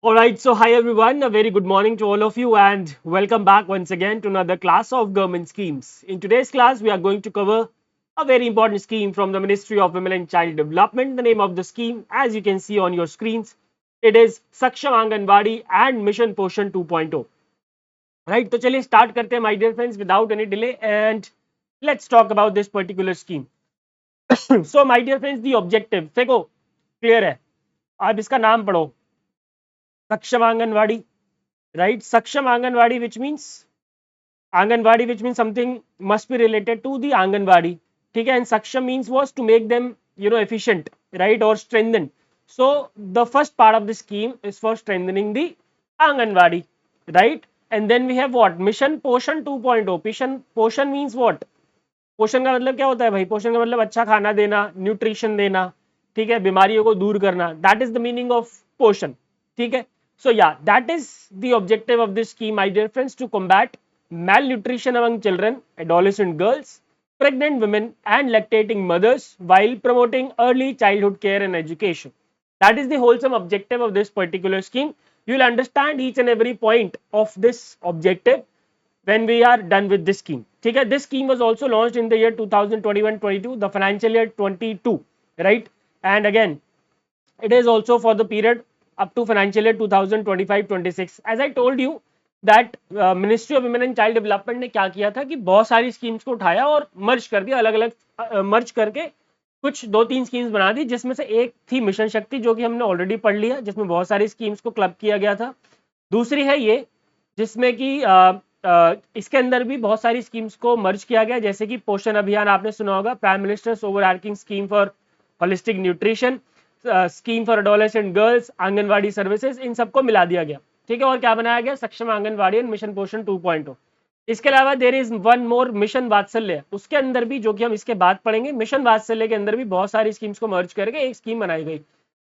Alright, so hi everyone, a very good morning to all of you and welcome back once again to another class of government schemes. In today's class, we are going to cover a very important scheme from the Ministry of Women and Child Development. The name of the scheme, as you can see on your screens, it is Saksham Anganwadi and Mission Poshan 2.0. Right, तो चलिए start करते हैं my dear friends without any delay and let's talk about this particular scheme. So my dear friends, the objective, देखो clear है, आप इसका नाम पढ़ो, Saksham Anganwadi, right? Saksham Anganwadi, which means something must be related to the Anganwadi. Okay, and Saksham means was to make them, efficient, right, or strengthen. So the first part of the scheme is for strengthening the Anganwadi, right? And then we have what? Mission Poshan 2.0. Poshan means what? पोषण का मतलब क्या होता है भाई? पोषण का मतलब अच्छा खाना देना, न्यूट्रिशन देना, ठीक है, बीमारियों को दूर करना. That is the meaning of पोषण. ठीक है. So yeah, that is the objective of this scheme, my dear friends, to combat malnutrition among children, adolescent girls, pregnant women, and lactating mothers while promoting early childhood care and education. That is the wholesome objective of this particular scheme. You will understand each and every point of this objective when we are done with this scheme. Okay, this scheme was also launched in the year 2021-22, the financial year 22, right? And again, it is also for the period up to financial year 2025-26. As I told you that ministry of women and child development ने क्या किया था कि बहुत सारी schemes को उठाया और मर्ज कर दिया, अलग अलग मर्ज करके कुछ 2-3 स्कीम्स बना दी, जिसमें से एक थी मिशन शक्ति, जो कि हमने ऑलरेडी पढ़ लिया, जिसमें बहुत सारी स्कीम्स को क्लब किया गया था. दूसरी है ये, जिसमें कि इसके अंदर भी बहुत सारी स्कीम्स को मर्ज किया गया, जैसे कि पोषण अभियान आपने सुना होगा, prime minister's overarching scheme for holistic nutrition, scheme for adolescent girls, anganwadi services, इन सबको मिला दिया गया. ठीक है. और क्या बनाया गया? सक्षम आंगनवाड़ी एंड मिशन पोषण 2.0. इसके अलावा there is one more mission वात्सल्य. उसके अंदर भी, जो कि हम इसके बाद पढ़ेंगे, मिशन वात्सल्य के अंदर भी बहुत सारी स्कीम्स को मर्ज करके एक स्कीम बनाई गई.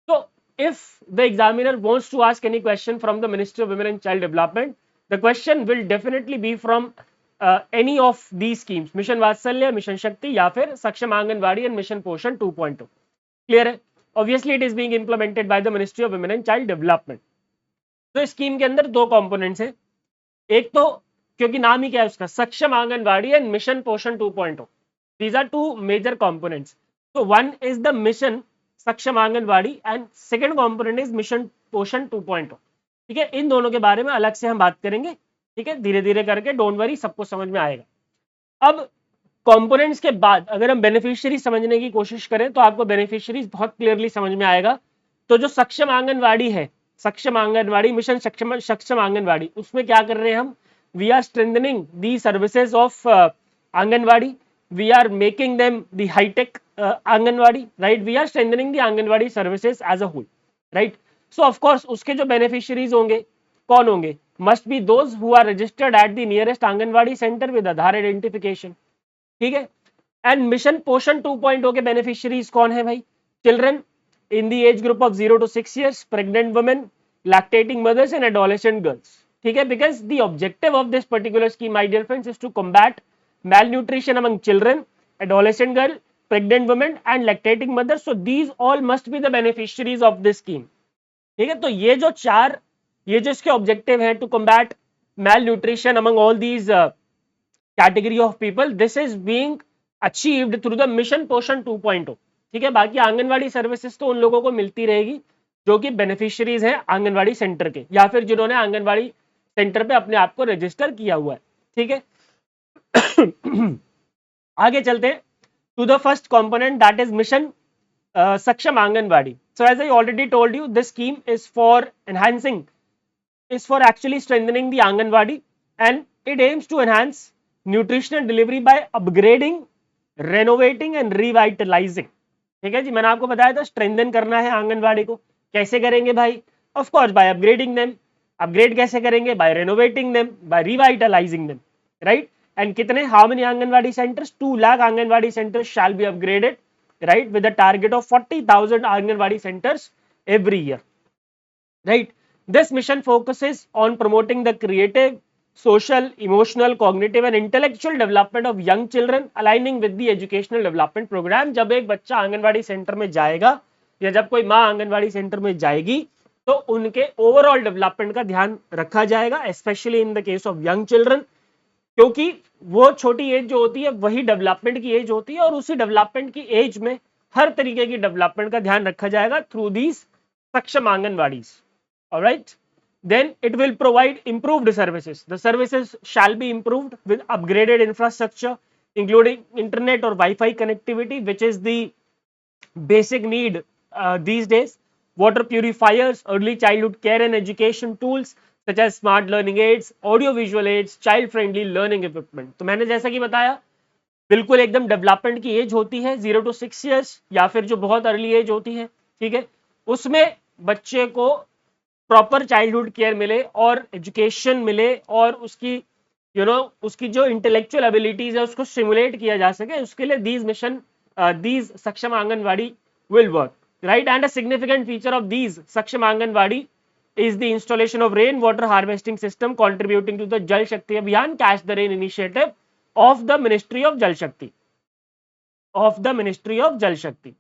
तो if the examiner wants to ask any question from the Ministry of Women and Child Development, the question will definitely be from any of these schemes, Mission Vatsalya, Mission Shakti, या फिर Saksham Anganwadi and Mission Poshan 2.0. Clear है? Obviously, it is being implemented by the Ministry of Women and Child Development. तो इस scheme के अंदर दो components हैं. एक तो, क्योंकि नाम ही क्या है उसका, सक्षम anganwadi and mission Poshan 2.0. These are two major components. So one is the mission सक्षम anganwadi and second component is mission Poshan 2.0. ठीक है. इन दोनों के बारे में अलग से हम बात करेंगे. ठीक है, धीरे धीरे करके, डोंट वरी, सबको समझ में आएगा. अब कंपोनेंट्स के बाद अगर हम बेनिफिशियरी समझने की कोशिश करें तो आपको बेनिफिशियरीज बहुत क्लियरली समझ में आएगा. तो जो सक्षम आंगनवाड़ी है, सक्षम आंगनवाड़ी मिशन सक्षम आंगनवाड़ी, उसमें क्या कर रहे हैं हम? We are strengthening the services of Anganwadi, we are making them the high tech Anganwadi, right? We are strengthening the Anganwadi services as a whole, right? So of course उसके जो beneficiaries होंगे, कौन होंगे? Must be those who are registered at the nearest Anganwadi center with Aadhaar identification. ठीक है. And mission पोषण 2.0 के beneficiaries कौन है भाई? Children in the age group of 0 to 6 years, pregnant women, lactating mothers and adolescent girls. ठीक है, because the objective of this particular scheme, my dear friends, is to combat malnutrition among children, adolescent girl, pregnant women and lactating mothers. So these all must be the beneficiaries of this scheme. ठीक है. तो ये जो इसके objective है, to combat malnutrition among all these category of people, this is being achieved through the mission पोषण 2.0. ठीक है. बाकी आंगनवाड़ी सर्विसेज तो उन लोगों को मिलती रहेगी जो कि बेनिफिशियरीज हैं आंगनवाड़ी सेंटर के, या फिर जिन्होंने आंगनवाड़ी सेंटर पे अपने आप को रजिस्टर किया हुआ है. ठीक है. आगे चलते हैं to the first component, that is mission Saksham Anganwadi. So as I already told you, this scheme is for actually strengthening the Anganwadi, and it aims to enhance nutritional delivery by upgrading, renovating and revitalizing. ठीक है जी, मैंने आपको बताया था strengthen करना है आंगनवाड़ी को. कैसे करेंगे भाई? Of course by upgrading them. Upgrade कैसे करेंगे? By renovating them, by revitalising them, right? And kitne, how many Anganwadi centers? 2 lakh Anganwadi centers shall be upgraded, right, with a target of 40,000 Anganwadi centers every year, right? This mission focuses on promoting the creative, social, emotional, cognitive and intellectual development of young children, aligning with the educational development program. जब एक बच्चा anganwadi centre में जाएगा या जब कोई माँ anganwadi centre में जाएगी तो उनके ओवरऑल डेवलपमेंट का ध्यान रखा जाएगा, specially in the case of young children, क्योंकि वो छोटी एज जो होती है वही डेवलपमेंट की एज होती है, और उसी डेवलपमेंट की एज में हर तरीके की डेवलपमेंट का ध्यान रखा जाएगा थ्रू दीज सक्षम anganwadis. Alright, then it will provide improved services. The services shall be improved with upgraded infrastructure, including internet or Wi-Fi connectivity, which is the basic need these days. Water purifiers, early childhood care and education tools such as smart learning aids, audio visual aids, child friendly learning equipment. तो मैंने जैसा कि बताया, बिल्कुल एकदम development की as होती है 0 to 6 years, या फिर जो बहुत अर्ली एज होती है, ठीक है, उसमें बच्चे को प्रॉपर चाइल्डहुड केयर मिले और एजुकेशन मिले, और उसकी उसकी जो इंटेलेक्चुअल एबिलिटीज है उसको स्टिमुलेट किया जा सके, उसके लिए दीज सक्षम anganwadi will work, right. And a significant feature of these सक्षम anganwadi is the installation of rain water harvesting system contributing to the Jal Shakti Abhiyan Catch the Rain initiative of the Ministry of Jal Shakti.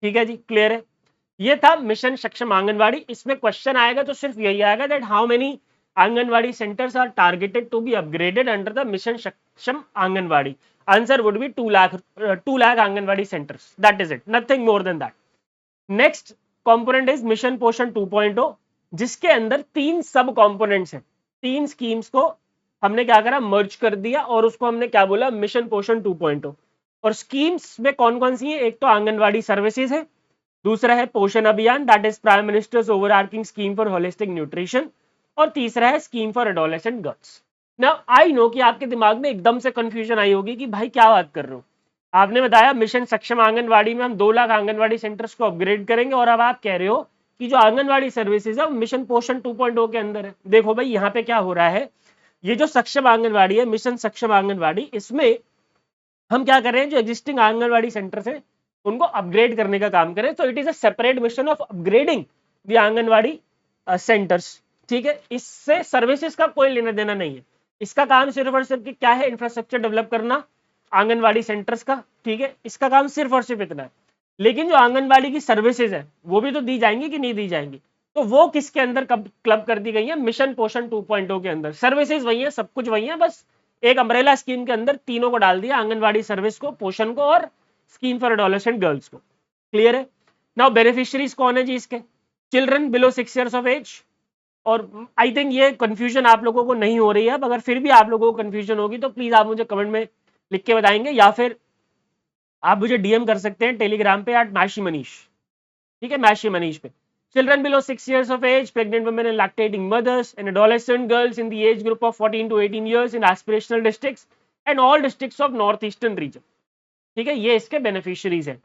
ठीक है जी, clear है. ये था mission Saksham anganwadi. इसमें question आएगा तो सिर्फ यही आएगा that how many anganwadi centres are targeted to be upgraded under the mission Saksham Anganwadi. Answer would be 2 lakh anganwadi centres. That is it, nothing more than that. Next component is mission Poshan 2.0, जिसके अंदर 3 सब कंपोनेंट्स हैं. 3 स्कीम्स को हमने क्या करा, मर्ज कर दिया, और उसको हमने क्या बोला, मिशन पोषण 2.0. और स्कीम्स में कौन कौन सी है, एक तो आंगनवाड़ी सर्विसेज है, दूसरा है पोषण अभियान that is prime minister's overarching scheme for holistic nutrition, और तीसरा है scheme for adolescent girls. Now I know कि आपके दिमाग में एकदम से कंफ्यूजन आई होगी कि भाई क्या बात कर रहे हो, आपने बताया मिशन सक्षम आंगनवाड़ी में हम 2 लाख आंगनवाड़ी सेंटर्स को अपग्रेड करेंगे, और अब आप कह रहे हो कि जो आंगनवाड़ी सर्विसेज है मिशन पोषण 2.0 के अंदर है. देखो भाई यहाँ पे क्या हो रहा है, ये जो सक्षम आंगनवाड़ी है, मिशन सक्षम आंगनवाड़ी, इसमें हम क्या कर रहे हैं, जो एग्जिस्टिंग आंगनवाड़ी सेंटर्स है उनको अपग्रेड करने का काम करें. तो it is a separate mission of upgrading the anganwadi centres. ठीक है, इससे सर्विसेज का कोई लेना देना नहीं है. इसका काम सिर्फ और सिर्फ क्या है, इंफ्रास्ट्रक्चर डेवलप करना आंगनवाड़ी सेंटर्स का. ठीक है, इसका काम सिर्फ और सिर्फ इतना है. लेकिन जो आंगनवाड़ी की सर्विसेज है वो भी तो दी जाएंगी कि नहीं दी जाएंगी, तो वो किसके अंदर क्लब कर दी गई है, मिशन पोषण 2.0 के अंदर. सर्विसेज वही है, सब कुछ वही है, बस एक अम्ब्रेला स्कीम के अंदर तीनों को डाल दिया, आंगनवाड़ी सर्विस को, पोषण को, और स्कीम फॉर एडोलेसेंट गर्ल्स को. क्लियर है. नाउ बेनिफिशियरीज कौन है जी इसके, children below 6 years of age. और आई थिंक ये कंफ्यूजन आप लोगों को नहीं हो रही है, अगर फिर भी आप लोगों को कंफ्यूजन होगी तो प्लीज आप मुझे कमेंट में लिख के बताएंगे, या फिर आप मुझे डीएम कर सकते हैं टेलीग्राम पे @मैशी मनीष. ठीक है, मैशी मनीष पे. Children below 6 years of age, pregnant women and lactating mothers, and adolescent girls in the age group of 14 to 18 years in aspirational districts and all districts of northeastern region. ठीक है, ये इसके beneficiaries हैं.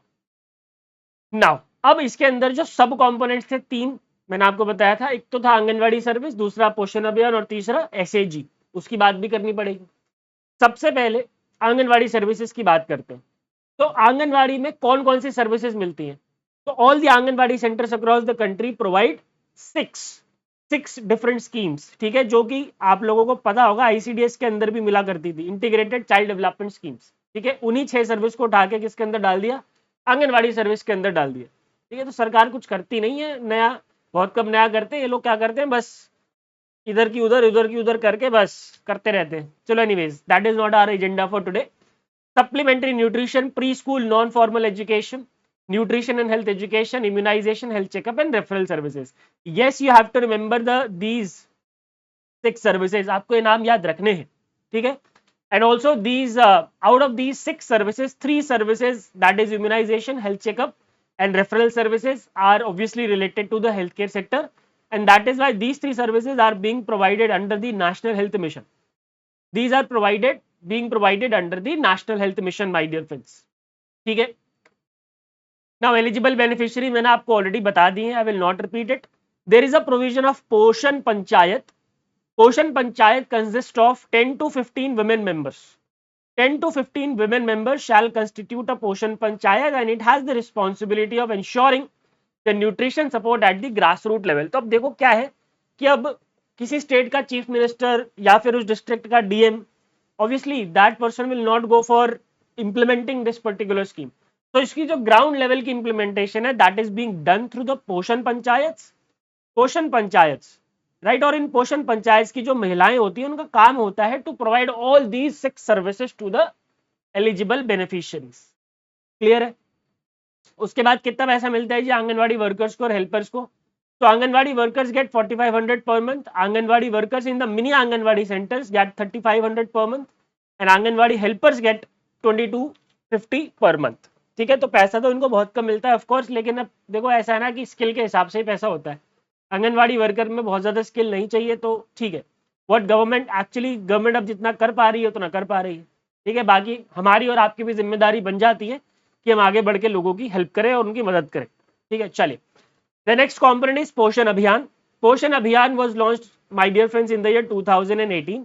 Now अब इसके अंदर जो सब कंपोनेंट्स थे 3, मैंने आपको बताया था, एक तो था आंगनवाड़ी सर्विस, दूसरा पोषण अभियान, और तीसरा एसएजी. उसकी बात भी करनी पड़ेगी. सबसे पहले आंगनवाड़ी सर्विसेज की बात करते हैं. तो आंगनवाड़ी में कौन कौन सी सर्विसेज मिलती हैं, तो all the anganwadi centres across the country provide 6 different schemes. ठीक है, जो कि आप लोगों को पता होगा आईसीडीएस के अंदर भी मिला करती थी, इंटीग्रेटेड चाइल्ड डेवलपमेंट स्कीम्स. ठीक है, उन्हीं 6 सर्विस को उठा के किसके अंदर डाल दिया, आंगनवाड़ी सर्विस के अंदर डाल दिया. ठीक है, तो सरकार कुछ करती नहीं है नया, बहुत कम नया करते हैं ये लोग. क्या करते हैं, बस इधर की उधर करके बस करते रहते हैं. चलो anyways, that is not our agenda for today. Supplementary nutrition, preschool, non-formal education, nutrition and health education, immunization, health checkup, and referral services. Yes, you have to remember these 6 services. आपको ये नाम याद रखने हैं. ठीक है, and also these out of these 6 services, 3 services, that is immunization, health checkup, and referral services, are obviously related to the healthcare sector, and that is why these 3 services are being provided under the National Health Mission. These are being provided under the National Health Mission, my dear friends. ठीक है. Now eligible beneficiary मैंने आपको already बता दी है, I will not repeat it. There is a provision of पोषण पंचायत. पोषण panchayat consists of 10 to 15 women members. 10 to 15 women members shall constitute a पोषण panchayat, and it has the responsibility of ensuring the nutrition support at the grassroots level. तो अब देखो क्या है कि अब किसी स्टेट का चीफ मिनिस्टर या फिर उस डिस्ट्रिक्ट का DM, obviously that person will not go for implementing this particular scheme. तो इसकी जो ग्राउंड लेवल की इंप्लीमेंटेशन है, that is being done through the पोषण पंचायत. पोषण पंचायत, राइट। और इन पोषण पंचायत की जो महिलाएं होती हैं उनका काम होता है to provide all these 6 services to the eligible beneficiaries. Clear है। उसके बाद कितना पैसा मिलता है जी आंगनवाड़ी वर्कर्स को और हेल्पर्स को? तो Anganwadi workers get 4500 per month, Anganwadi workers in the mini Anganwadi centres get 3500 per month and Anganwadi helpers get 2250 per month। ठीक है, तो पैसा तो इनको बहुत कम मिलता है ऑफ कोर्स, लेकिन अब देखो ऐसा है ना कि स्किल के हिसाब से ही पैसा होता है। आंगनवाड़ी वर्कर में बहुत ज्यादा स्किल नहीं चाहिए, तो ठीक है। व्हाट गवर्नमेंट अब जितना कर पा रही है उतना कर पा रही है। ठीक है, बाकी हमारी और आपकी भी जिम्मेदारी बन जाती है कि हम आगे बढ़ के लोगों की हेल्प करें और उनकी मदद करें। ठीक है, चलिए। द नेक्स्ट कॉम्पोनेंट इज पोषण Abhiyan. Poshan Abhiyan was launched my dear friends in the year 2018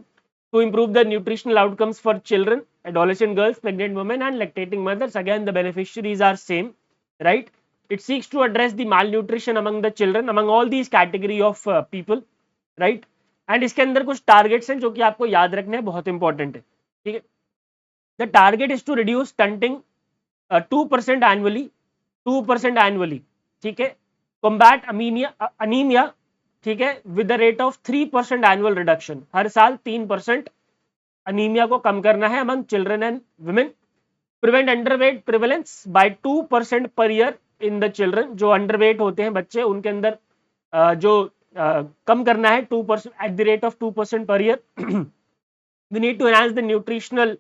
to improve the nutritional outcomes for children, adolescent girls, pregnant women and lactating mothers. Again, the beneficiaries are same, right? It seeks to address the malnutrition among the children, among all these category of people, right? And इसके अंदर कुछ targets हैं जो कि आपको याद रखने हैं, बहुत इंपॉर्टेंट है। ठीक है, the target is to reduce stunting 2% annually, 2% annually. ठीक है, कॉम्बैट अनीमिया, ठीक है, with the rate of 3% annual reduction. हर साल 3% अनीमिया को कम करना है among children and women. Prevent underweight prevalence by 2% per year in the children. जो अंडरवेट होते हैं बच्चे उनके अंदर जो कम करना है 2% at the rate of 2% per year. We need to enhance the nutritional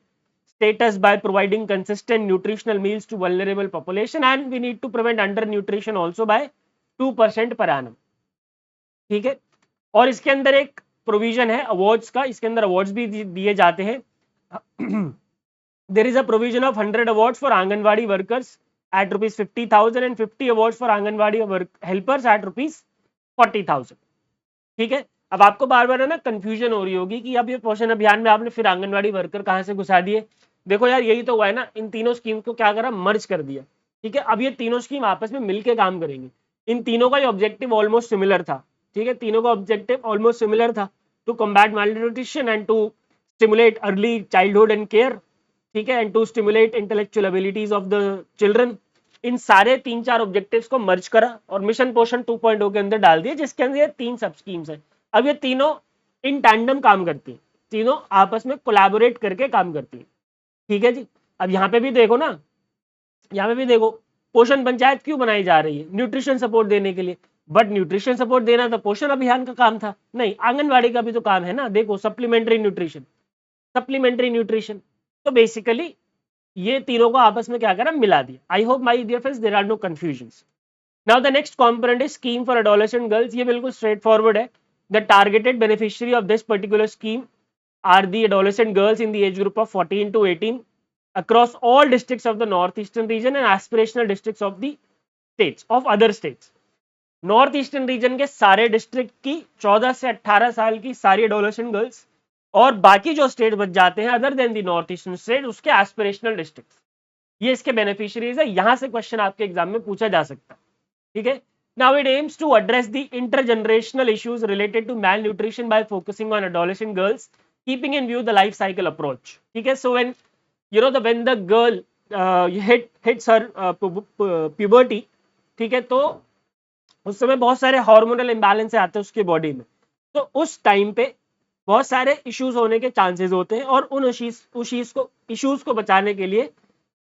status by providing consistent nutritional meals to vulnerable population and we need to prevent undernutrition also by 2% per annum। ठीक है, और इसके अंदर एक provision है awards का, इसके अंदर अवार्ड्स भी दिए जाते हैं। there is a provision of 100 awards for anganwadi workers at rupees 50,000 and 50 awards for anganwadi helpers at rupees 40,000। ठीक है, अब आपको बार बार है ना कंफ्यूजन हो रही होगी कि अब ये पोषण अभियान में आपने फिर आंगनवाड़ी वर्कर कहां से घुसा दिए। देखो यार, यही तो हुआ है ना, इन तीनों स्कीम को क्या करा, मर्ज कर दिया। ठीक है, अब ये तीनों स्कीम आपस में मिलकर काम करेंगे। इन तीनों का ऑब्जेक्टिव ऑलमोस्ट सिमिलर था। ठीक है, तीनों का ऑब्जेक्टिव ऑलमोस्ट सिमिलर था, to combat malnutrition and to stimulate early childhood and care. ठीक है, and to stimulate intellectual abilities of the children. इन सारे 3-4 ऑब्जेक्टिव्स को मर्ज करा और मिशन पोषण 2.0 के अंदर डाल दिया, जिसके अंदर ये 3 सब स्कीम्स है। अब ये तीनों इन टैंडम काम करती है, तीनों आपस में कोलैबोरेट करके काम करती है। ठीक है जी, अब यहाँ पे भी देखो ना, यहाँ पे भी देखो पोषण पंचायत क्यों बनाई जा रही है, न्यूट्रिशन सपोर्ट देने के लिए। बट न्यूट्रिशन सपोर्ट देना तो पोषण अभियान का काम था, नहीं, आंगनवाड़ी का भी तो काम है ना। देखो सप्लीमेंट्री न्यूट्रिशन, सप्लीमेंट्री न्यूट्रिशन। तो बेसिकली ये तीनों को आपस में क्या करा, मिला दिया। I hope my dear friends there are no confusions. Now the next component is scheme for adolescent girls. ये बिल्कुल स्ट्रेट फॉरवर्ड है। The targeted beneficiary of this particular scheme are the adolescent girls in the age group of 14 to 18 across all districts of the northeastern region and aspirational districts of the states of other states। North eastern region के सारे district की 14 से 18 साल की सारी adolescent girls और बाकी जो स्टेट बच जाते हैं other than the north eastern state, उसके एस्पिरेशनल डिस्ट्रिक्ट, ये इसके बेनिफिशियरीज है। यहां से क्वेश्चन आपके एग्जाम में पूछा जा सकता है। ठीक है, now it aims to address the intergenerational issues related to malnutrition by focusing on adolescent girls, keeping in view the life cycle approach। ठीक है, so when when the girl hits her puberty, ठीक है, तो उस समय बहुत सारे hormonal imbalance आते हैं उसके बॉडी में, तो उस टाइम पे बहुत सारे इश्यूज होने के चांसेस होते हैं और उन इश्यूज को बचाने के लिए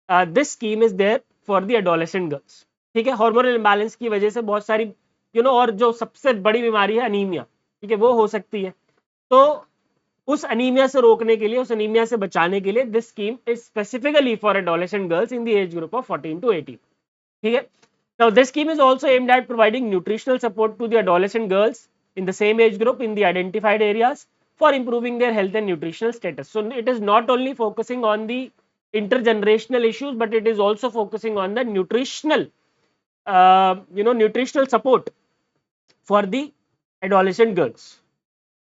this scheme is there for the adolescent girls. ठीक है, हार्मोनल इम्बैलेंस की वजह से बहुत सारी और जो सबसे बड़ी बीमारी है अनीमिया, ठीक है, वो हो सकती है। तो उस अनीमिया से रोकने के लिए, उस अनीमिया से बचाने के लिए this scheme is specifically for adolescent girls in the age group of 14 to 18। ठीक है, now this scheme is also aimed at providing nutritional support to the adolescent girls in the same age group in the identified areas for improving their health and nutritional status। So it is not only focusing on the intergenerational issues but it is also focusing on the nutritional nutritional support for the adolescent girls।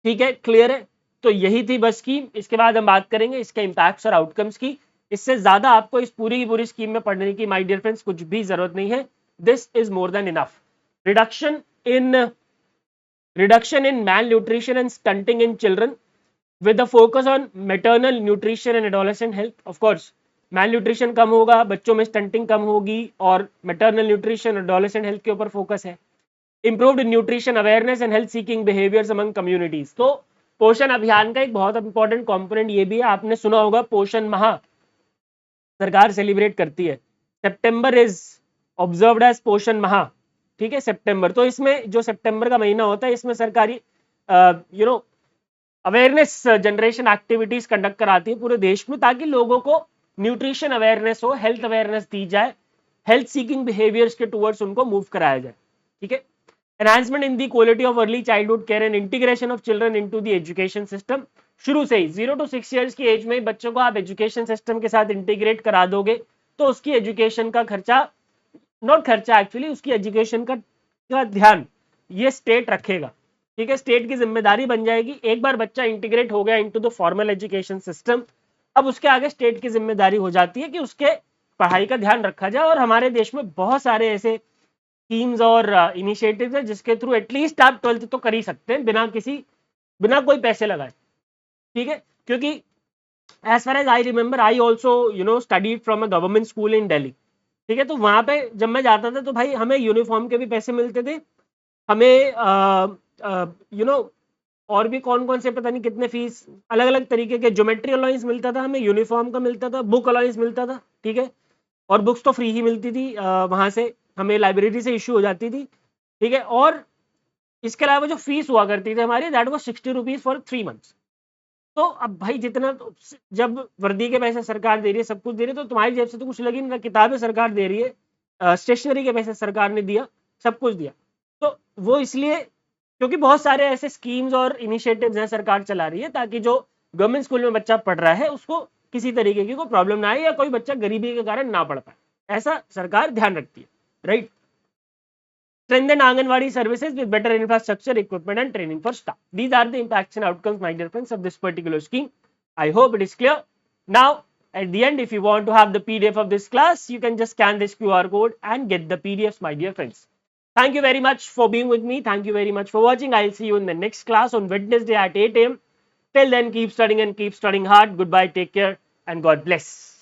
ठीक है, clear है। तो यही थी बस scheme. इसके बाद हम बात करेंगे इसके इम्पैक्ट्स और आउटकम्स की। इससे ज्यादा आपको इस पूरी की पूरी स्कीम में पढ़ने की माय डियर फ्रेंड्स कुछ भी जरूरत नहीं है। This is more than enough. Reduction in malnutrition and stunting in children with a focus on maternal nutrition and adolescent health। of course malnutrition कम होगा, बच्चों में स्टंटिंग कम होगी और maternal nutrition adolescent health के ऊपर फोकस है। Improved nutrition awareness and health seeking behaviours among communities. तो पोषण अभियान का एक बहुत इंपॉर्टेंट कंपोनेंट ये भी है, आपने सुना होगा पोषण माह सरकार सेलिब्रेट करती है। सितंबर इज ऑब्जर्व्ड एज पोषण माह, ठीक है, सितंबर। तो इसमें जो सितंबर का महीना होता है इसमें सरकारी अवेयरनेस जनरेशन एक्टिविटीज कंडक्ट कराती है पूरे देश में, ताकि लोगों को न्यूट्रिशन अवेयरनेस हो, हेल्थ अवेयरनेस दी जाए, हेल्थ सीकिंग बिहेवियर्स के टूवर्ड्स उनको मूव कराया जाए, ठीक है। Enhancement in the quality of early childhood care and integration of children into the education system. शुरू से ही 0 to 6 ईयर्स की एज में बच्चों को आप एजुकेशन सिस्टम के साथ इंटीग्रेट करा दोगे तो उसकी एजुकेशन का खर्चा, नॉट खर्चा एक्चुअली, उसकी एजुकेशन का ध्यान ये स्टेट रखेगा, ठीक है, स्टेट की जिम्मेदारी बन जाएगी। एक बार बच्चा इंटीग्रेट हो गया into the formal education system, अब उसके आगे स्टेट की जिम्मेदारी हो जाती है कि उसके पढ़ाई का ध्यान रखा जाए। और हमारे देश में बहुत सारे ऐसे स्कीम्स और इनिशिएटिव्स है जिसके थ्रू एटलीस्ट आप 12th तो कर ही सकते हैं बिना कोई पैसे लगाए, ठीक है। क्योंकि as far as I remember, I also studied from a government school in Delhi, ठीक है। तो वहां पे जब मैं जाता था तो भाई हमें यूनिफॉर्म के भी पैसे मिलते थे, हमें और भी कौन कौन से पता नहीं कितने फीस, अलग अलग तरीके के ज्योमेट्री अलाउंस मिलता था, हमें यूनिफॉर्म का मिलता था, बुक अलाउंस मिलता था, ठीक है। और बुक्स तो फ्री ही मिलती थी, वहां से हमें लाइब्रेरी से इश्यू हो जाती थी, ठीक है। और इसके अलावा जो फीस हुआ करती थी हमारी, that was 60 rupees for 3 months. तो अब भाई जितना जब वर्दी के पैसे सरकार दे रही है, सब कुछ दे रही है, तो तुम्हारी जेब से तो कुछ लगी नहीं, किताबें सरकार दे रही है, स्टेशनरी के पैसे सरकार ने दिया, सब कुछ दिया। तो वो इसलिए क्योंकि बहुत सारे ऐसे स्कीम्स और इनिशिएटिव्स हैं सरकार चला रही है, ताकि जो गवर्नमेंट स्कूल में बच्चा पढ़ रहा है उसको किसी तरीके की कोई प्रॉब्लम ना आए या कोई बच्चा गरीबी के कारण ना पढ़ पाए, ऐसा सरकार ध्यान रखती है, right. Strengthen Anganwadi services with better infrastructure, equipment and training for staff. These are the impacts and outcomes, my dear friends, of this particular scheme. I hope it is clear. Now, at the end, if you want to have the PDF of this class, you can just scan this QR code and get the PDFs, my dear friends. Thank you very much for being with me. Thank you very much for watching. I'll see you in the next class on Wednesday at 8 a.m. Till then, keep studying and keep studying hard. Goodbye, take care, and God bless.